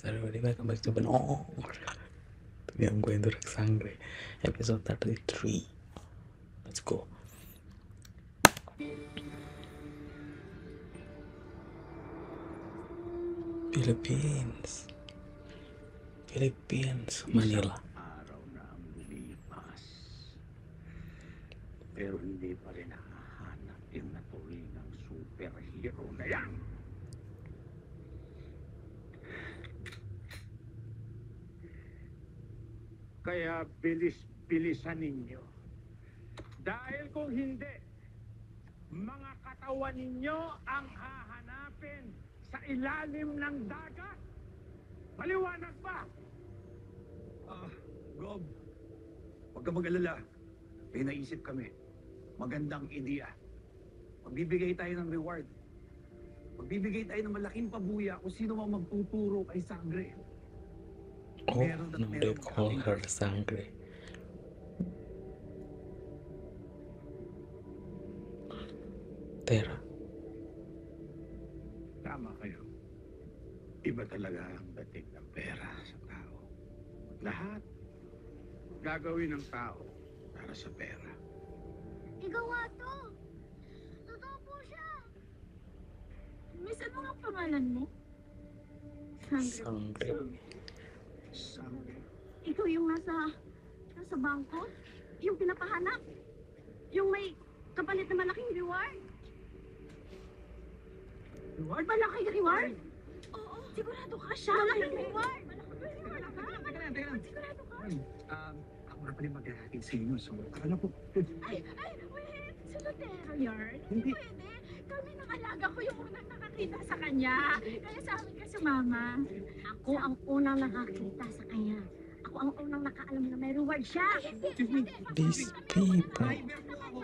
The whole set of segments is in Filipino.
everybody, welcome back to Banor. Today I'm going to Sangre, episode 33. Let's go. Philippines, Manila. Araw na ang lumipas, pero hindi pa rin nakahanap yung naturingang superhero na yan. Kaya bilis-bilisan ninyo. Dahil kung hindi, mga katawan ninyo ang hahanapin sa ilalim ng dagat. Maliwanag ba? Gob, huwag ka mag-alala. May naisip kami. Magandang ideya. Magbibigay tayo ng reward. Magbibigay tayo ng malaking pabuya kung sino mang magtuturo kay Sangre. Oh, no, they call her Sangre. Tera. Tama kayo. Iba talaga ang dating ng pera sa tao. Lahat gagawin ng tao para sa pera. Ikaw nga to. Totoo po siya. Miss, ano nga pangalan mo? Sangre. Sangre. Ikaw yung nasa bangko? Yung pinapahanap? Yung may kapalit na malaking reward? Reward? Malaking reward? Oo, sigurado ka siya. Malaking reward. Sigurado ka. Ako na pala maghahatid sa inyo. So, akala ko, Ay, wait. Si Lutero yarn? Hindi. Pwede. Kami ng alaga ko yung unang nakakita sa kanya. Kaya sa amin ka sumama. Ako ang unang nakakita sa kanya. Ako ang unang nakaalam na may reward siya. These people. driver po ako.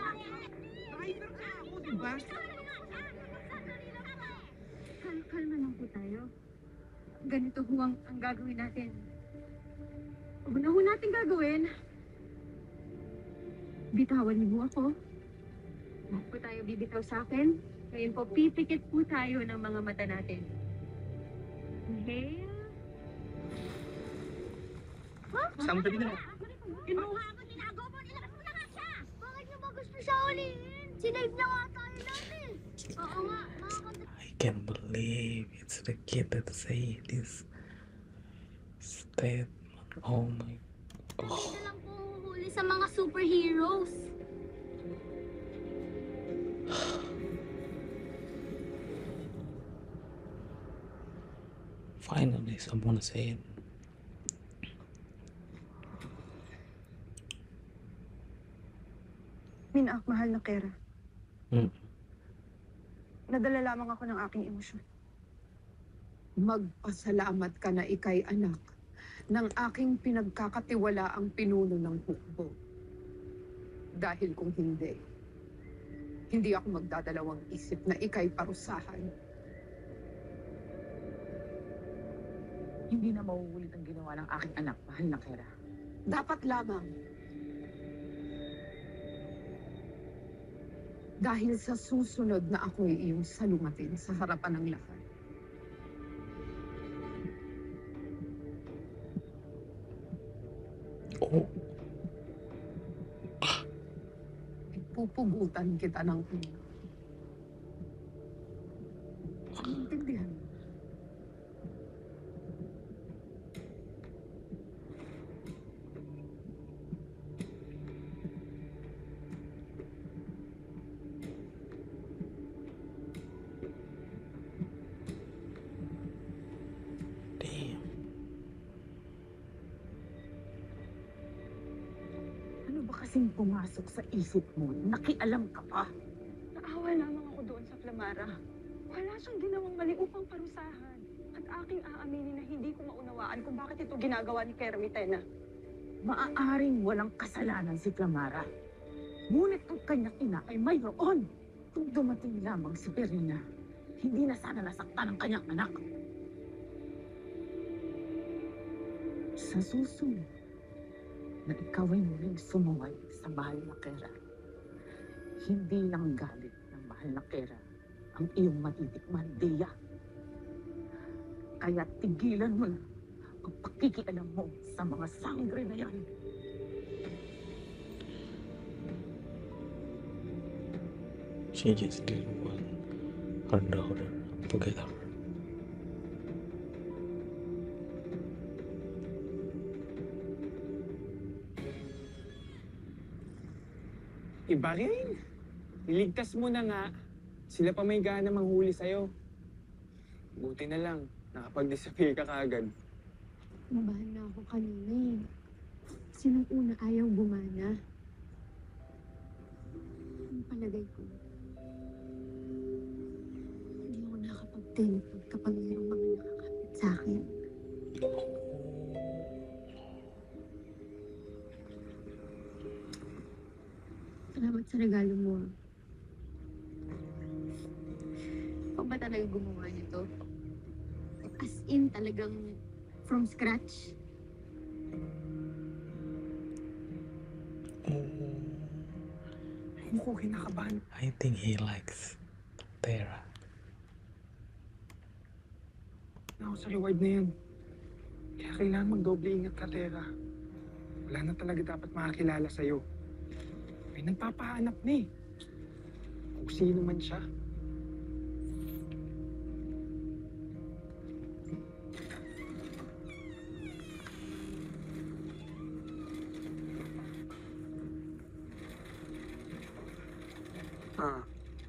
Driver ka ako, di ba? Kalma lang po tayo. Ganito ho ang gagawin natin. Una ho natin gagawin. Bitawan niyo po ako. Huwag po tayo bibitaw sa akin. Ngayon po, pipikit po tayo ng mga mata natin. Inhale. Sama ka din na. Kinuha ko, tinago mo, nilakas mo na nga siya! Bakit niyo ba gusto siya ulihin? Sinave niya nga tayo natin. Oo nga, I can't believe it's the kid that say this statement. Oh my. Hindi na lang po huhuli sa mga superheroes. Finally, someone said. Mina, mahal na Kera. Mm. Nadala lamang ako ng aking emosyon. Magpasalamat ka na ikay anak ng aking pinagkakatiwalaang pinuno ng hukbo. Dahil kung hindi ako magdadalawang isip na ikay parusahan. Hindi na mauulit ang ginawa ng aking anak, mahal na Kera. Dapat lamang. Dahil sa susunod na ako'y iyong salungatin sa harapan ng lahat. Oh, Pupugutan kita ng ulo. Intindihan mo? damn. Ano ba kasing pumasok sa isip mo? Nakialam ka pa? Naawa lamang ako doon sa Flamara. Wala siyang ginawang mali upang parusahan. At aking aaminin na hindi ko maunawaan kung bakit ito ginagawa ni Kermitena. Maaaring walang kasalanan si Flamara. Ngunit ang kanyang ina ay mayroon. Kung dumating lamang si Perina, hindi na sana nasaktan ang kanyang anak. Sa susunod, na ikaw ay muling sumuway sa mahal na Kera. Hindi lang galit ng mahal na Kera ang iyong matitikman, Dea. Kaya tigilan mo na ang pakikialam mo sa mga sangre na yan. She just didn't want her daughter together. Iba rin. Niligtas mo na nga. Sila pa may gana manghuli sa'yo. Buti na lang, nakapag-disappear ka kaagad. Nabahan na ako kanina eh. Kasi nung una ayaw gumana. Ang palagay ko, hindi ako nakapag-teleport kapag mayroong mga nakakapit sa akin. Salamat sa regalo mo. Ikaw ba talaga gumawa nito? As in, talagang from scratch? Hindi ko kinakabahan. I think he likes Tara. Na ako sa reward na yun. Kaya kailangan magdoble ingat ka, Tera. Wala na talaga dapat makakilala sa'yo. May nagpapahanap na eh. Kung sino man siya.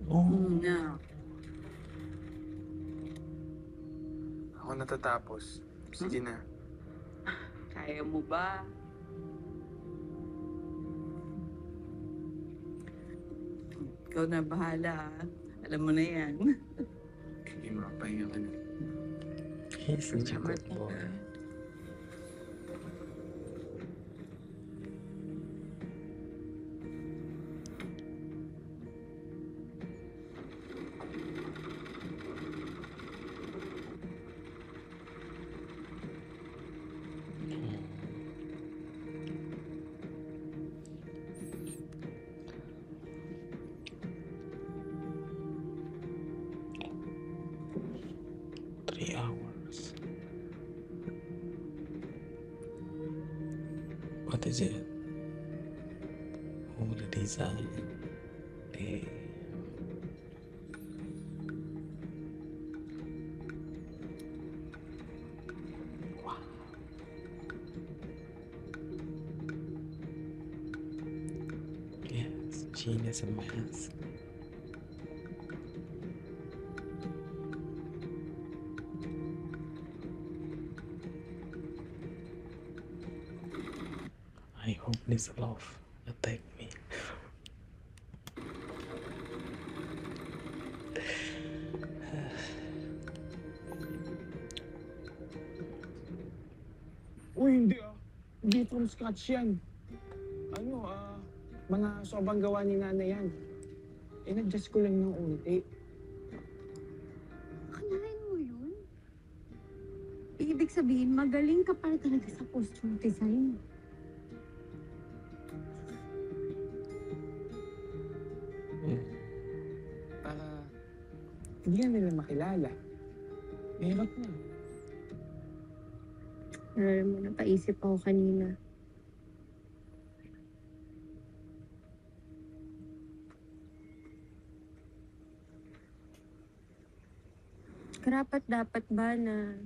Oh, Na. Ako natatapos. Sige na. Kaya mo ba? Ikaw na bahala. Alam mo na yan. Hindi mapahinga ka na. he's such a good boy. Hours. What is it? Oh, the design. The wow. Yes, genius and math. I hope this love attack me. Uy, hindi ah. Hindi from scratch yan. Mga sobrang gawa ni nanay yan. In-adjust ko lang ng unti. Akalain mo yun? Ibig sabihin, magaling ka para talaga sa costume design. Para hindi ka nila makilala. Mahirap na. Alam mo, napaisip ako kanina. Karapat-dapat ba na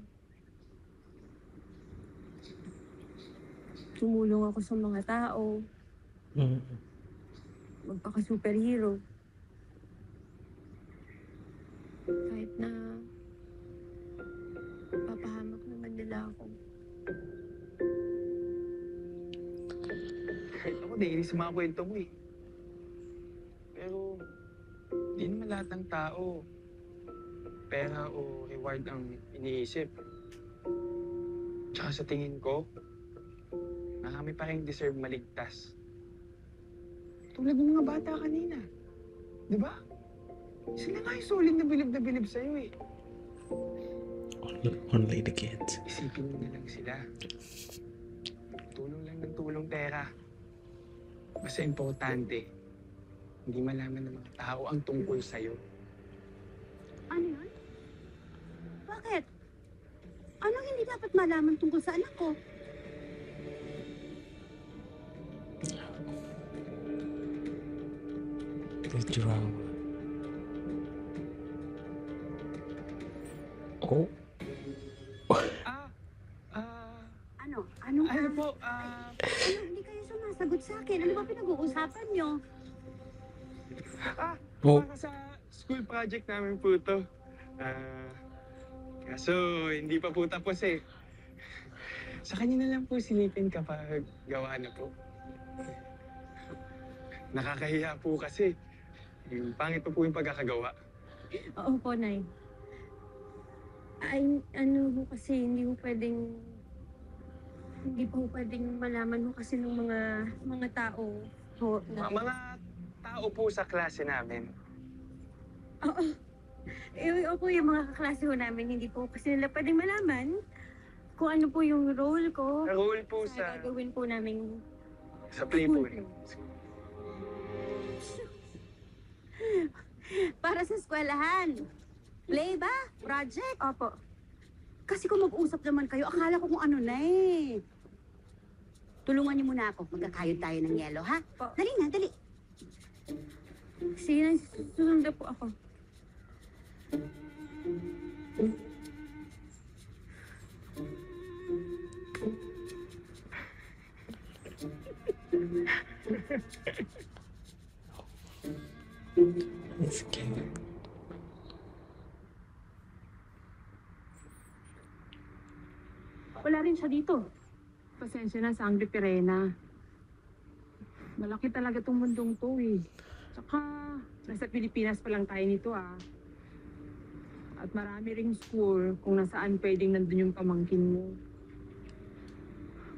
tumulong ako sa mga tao, magpaka-superhero? Kahit na papahamak naman nila ako. Kahit ako, naiinis sa mga kwento mo eh. Pero, hindi naman lahat ng tao pera o reward ang iniisip. Tsaka sa tingin ko, marami pa rin deserve maligtas. Tulad ng mga bata kanina. Di ba? Sila nga yung solid na bilib sa'yo eh. Only the kids. Isipin mo na lang sila. Tulong lang ng tulong, Tera. Basta importante, hindi malaman ng mga tao ang tungkol sa'yo. Ano yun? Bakit? Anong hindi dapat malaman tungkol sa anak ko? The drama. Oh, Ano? Ano po, Ano, hindi kayo sumasagot sa akin? Ano ba pinag-uusapan nyo? oh, para sa school project namin po to. Kaso, hindi pa po tapos eh. Sa kanya na lang po silipin kapag gawa na po. Nakakahiya po kasi. Yung pangit pa po yung pagkakagawa. Oo po, Nay. Ay, ano ho kasi, hindi po pwedeng malaman ho kasi ng mga tao ho na... Mga tao po sa klase namin. Oo. Opo, yung mga kaklase ho namin, hindi po kasi nila pwedeng malaman kung ano po yung role ko Role po sa sa gagawin po namin. play po rin. Para sa eskwelahan. Play ba? Project? Opo. Kasi kung mag-usap naman kayo, akala ko kung ano na eh. Tulungan niyo muna ako. Magkakayod tayo ng yelo, ha? Dali na, dali. Sige, susunod po ako. it's cute. Wala rin siya dito. Pasensya na, Sangre Pirena. Malaki talaga tong mundong to eh. Tsaka, nasa Pilipinas pa lang tayo nito ah. At marami ring school kung nasaan pwedeng nandun yung pamangkin mo.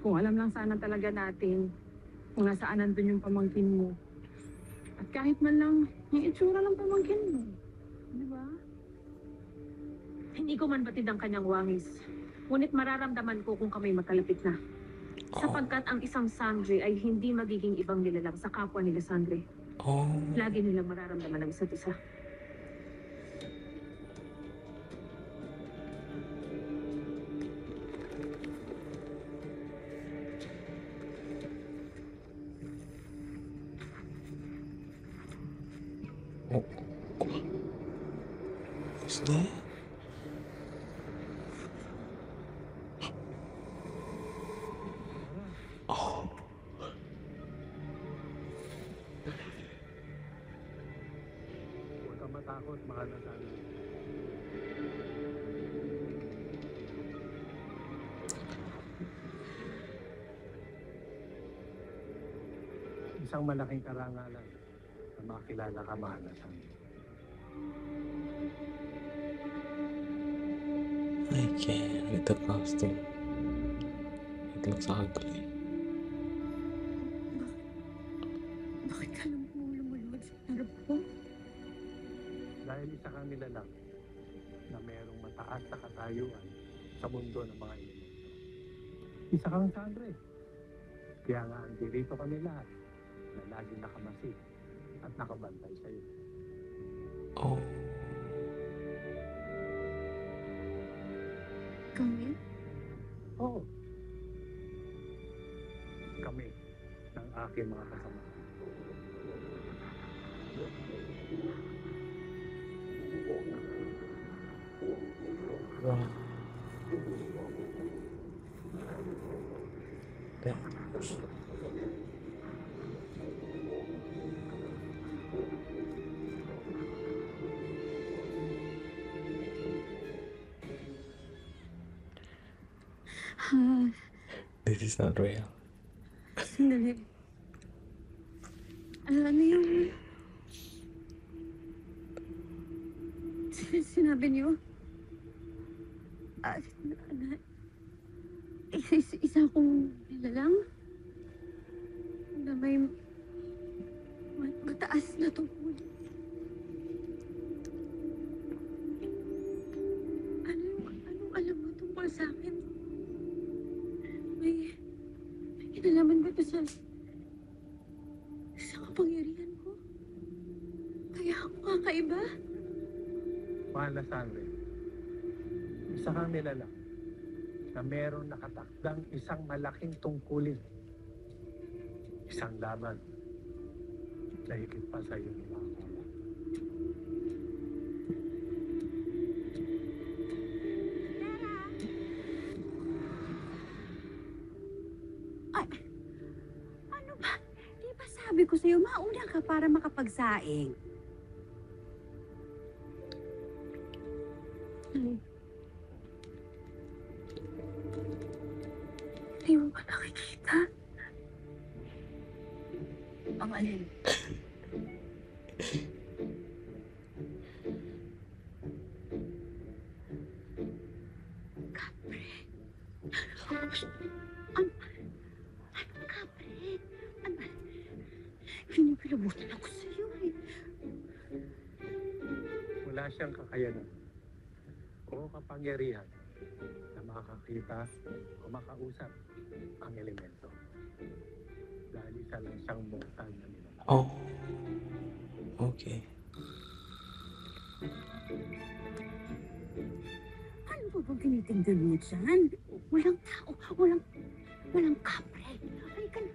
Kung alam lang sana talaga natin kung nasaan nandun yung pamangkin mo. At kahit man lang yung itsura ng pamangkin mo. Di ba? Hindi ko man batid ang kanyang wangis. Ngunit mararamdaman ko kung kami magkalapit na. Sapagkat ang isang Sangre ay hindi magiging ibang nilalang sa kapwa nila Sangre. Oh, Lagi nilang mararamdaman ang isa't isa. oh. Who's that? Oh, Huwag kang matakot, mahal na sana. Isang malaking karangalan na makilala ka, mahal na sana. I can't with the costume. It looks ugly. Bakit ka lang po lumulubad sa harap ko? Dahil isa kang nilalang na mayroong mataas na katayuan sa mundo ng mga elemento. Isa kang Sangre. Kaya nga andirito kami lahat na laging nakamasid at nakabantay sa iyo. Oh, Kami? Oo. Kami ng aking mga kasama. wow. That. This is not real. Sandali. Ano yung... Sinabi niyo? Isa akong nilalang? Na may mataas na tungkol. Anong alam mo tungkol sa akin? May kinalaman ba ito sa kapangyarihan ko? Kaya ako kakaiba? Mahal na Sangre, isa kang nilalang na meron nakatakdang isang malaking tungkulin. Isang laban na higit pa sa iyong mga akala. Ay, ano ba? Di ba sabi ko sa'yo, mauna ka para makapagsaing? Hindi mo ba nakikita? Ang alin? Kapre. Ano kapre? Ano? Pinipilabutan ako sa'yo eh. Wala siyang kakayanan o kapangyarihan na makakita o makausap ang elemento. Dahil isa lang siyang mortal na nilalang. Oh. Okay. Ano ba bang tinitingnan mo dyan? Walang tao, walang kapre. Ay ka na.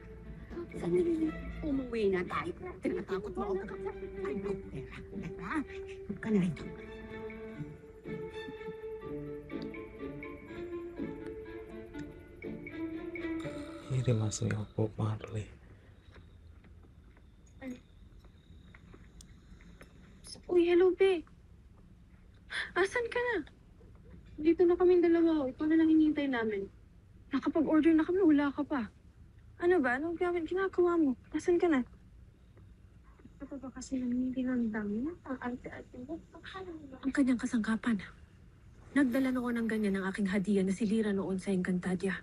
Sandali, umuwi na tayo. Tinatakot mo ako. Ay, no, Tera. Tera, huwag ka na rito. He reminds me of Bob Marley. Uy, hello, be. Asan ka na? Dito na kaming dalawa. Ikaw na lang hinihintay namin. Nakapag-order na kami, wala ka pa. Ano ba? Anong ginagawa mo? Asan ka na? Ito ba kasi nang hindi ng dami? Ang arte-arte mo. Ang kanyang kasangkapan. Nagdala noon ng ganyan ng aking hadiah na silira noon sa Encantadia.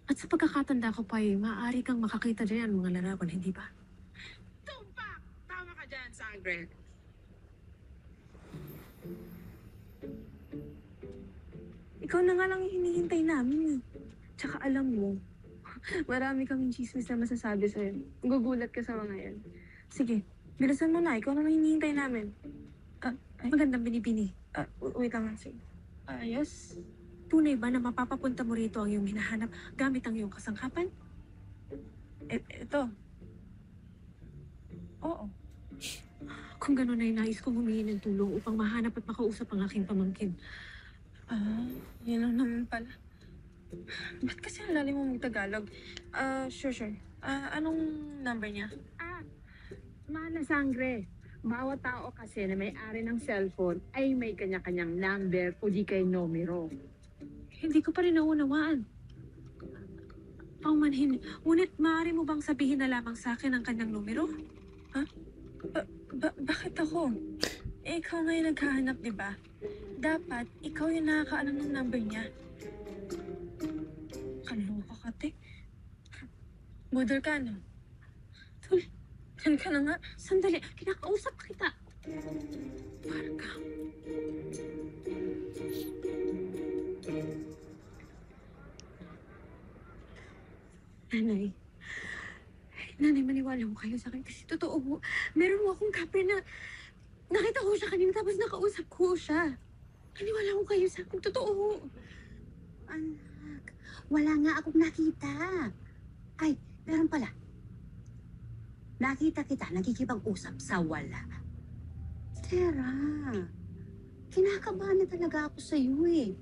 At sa pagkakatanda ko pa maaari kang makakita dyan mga larawan, hindi ba? Tumpak! Tama ka dyan, Sangre. Ikaw na nga lang yung hinihintay namin eh. Tsaka alam mo, marami kaming chismis na masasabi sa'yo. Gugulat ka sa mga yan. Sige, bilisan mo na. Ikaw na lang hinihintay namin. Magandang binibini. Wait lang. Sige. Ayos. Tunay ba na mapapapunta mo rito ang iyong hinahanap gamit ang iyong kasangkapan? Ito. Oo. Kung gano'n ay nais kong humingi ng tulong upang mahanap at makausap ang aking pamangkin. Yun lang naman pala. Ba't kasi ang lalim mo mag-Tagalog? Sure. Anong number niya? Mana Sangre, bawat tao kasi na may-ari ng cellphone ay may kanya-kanyang number o di kay numero. Hindi ko pa rin naunawaan. Paumanhin, ngunit maaari mo bang sabihin na lamang sa akin ang kanyang numero? Ha? Bakit ako? Ikaw nga yung naghahanap, di ba? Dapat, ikaw yung nakakaalam ng number niya. Kaloka ka, te. Budol ka, no? Tul, dyan ka na nga. Sandali, kinakausap kita. Parka. Nanay, maniwala mo kayo sa akin kasi totoo mo. Meron mo akong kapre na nakita ko siya kanina tapos nakausap ko siya. Maniwala mo kayo sa akin, totoo. Anak, wala nga akong nakita. Ay, meron pala. Nakita kita, nakikipag-usap sa wala. Tera, kinakabahan na talaga ako sa iyo eh.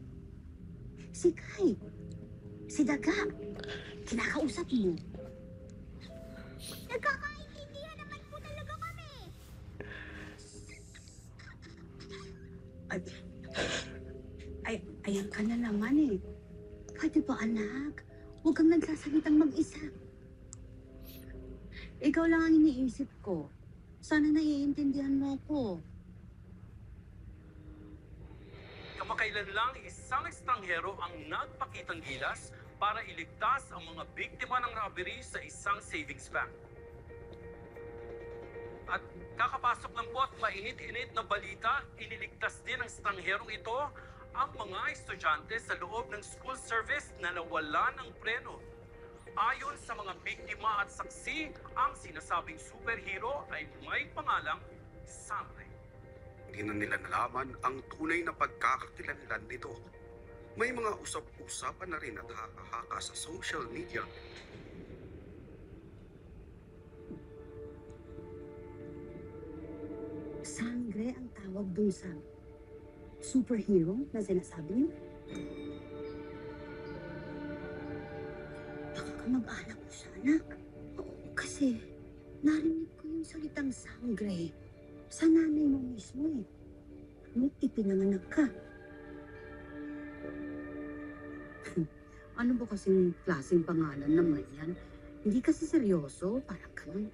Si Kai, si Daga, kinakausap mo. Nagkakaintindihan naman po talaga kami. Ayan ka na naman eh. Pwede ba anak? Huwag kang nagsasalitang mag-isa. Ikaw lang ang iniisip ko. Sana naiintindihan mo ako. Kamakailan lang isang estranghero ang nagpakitang gilas para iligtas ang mga biktima ng robbery sa isang savings bank. At kakapasok lang po at mainit-init na balita, iniligtas din ng estrangherong ito ang mga estudyante sa loob ng school service na nawalan ng preno. Ayon sa mga biktima at saksi, ang sinasabing superhero ay may pangalang Sangre. Hindi na nila nalaman ang tunay na pagkakakilanlan nito. May mga usap-usapan na rin at haka-haka sa social media. Sangre ang tawag dun sa superhero na sinasabi niyo? Baka kamag-anak mo siya, anak. Oo, kasi narinig ko yung salitang sangre sa nanay mo mismo eh. Nung ipinanganak ka. Ano ba kasing klaseng pangalan naman yan? Hindi kasi seryoso, parang ganun.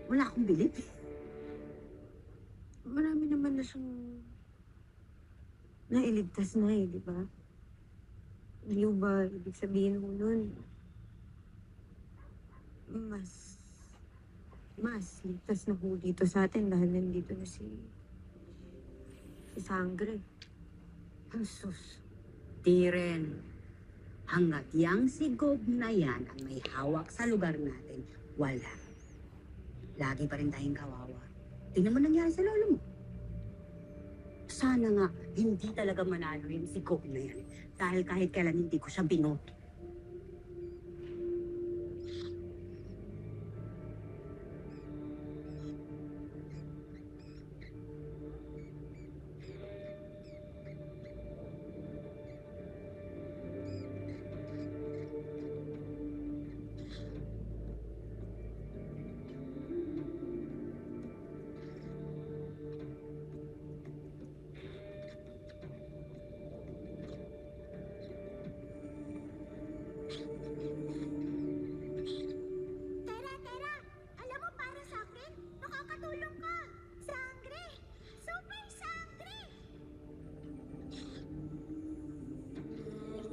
Wala akong bilib eh. Marami naman na siyang nailigtas na eh, di ba? Hindi ba ibig sabihin mo nun? Mas ligtas na po dito sa atin dahil nandito na si Sangre. Sus, di rin. Hanggat yang si Gob na yan ang may hawak sa lugar natin, wala. Lagi pa rin tayong kawawa. Tingnan mo nangyari sa lolo mo. Sana nga, hindi talaga manalo yung si Gob na yan. Dahil kahit kailan hindi ko siya binoto.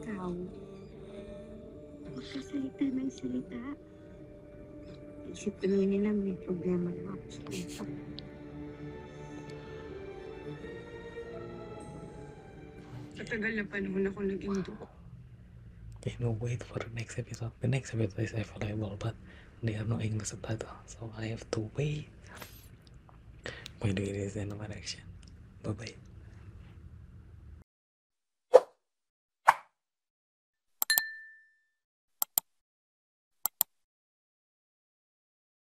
Ikaw, magkasalita ng salita. Isipin nila may problema na ako sa ito. Sa tagal na panahon ako naging dugo. Okay, no, wait for the next episode. The next episode is available, but they have no English subtitle, so I have to wait. By the way, this is the end of my reaction. Bye bye.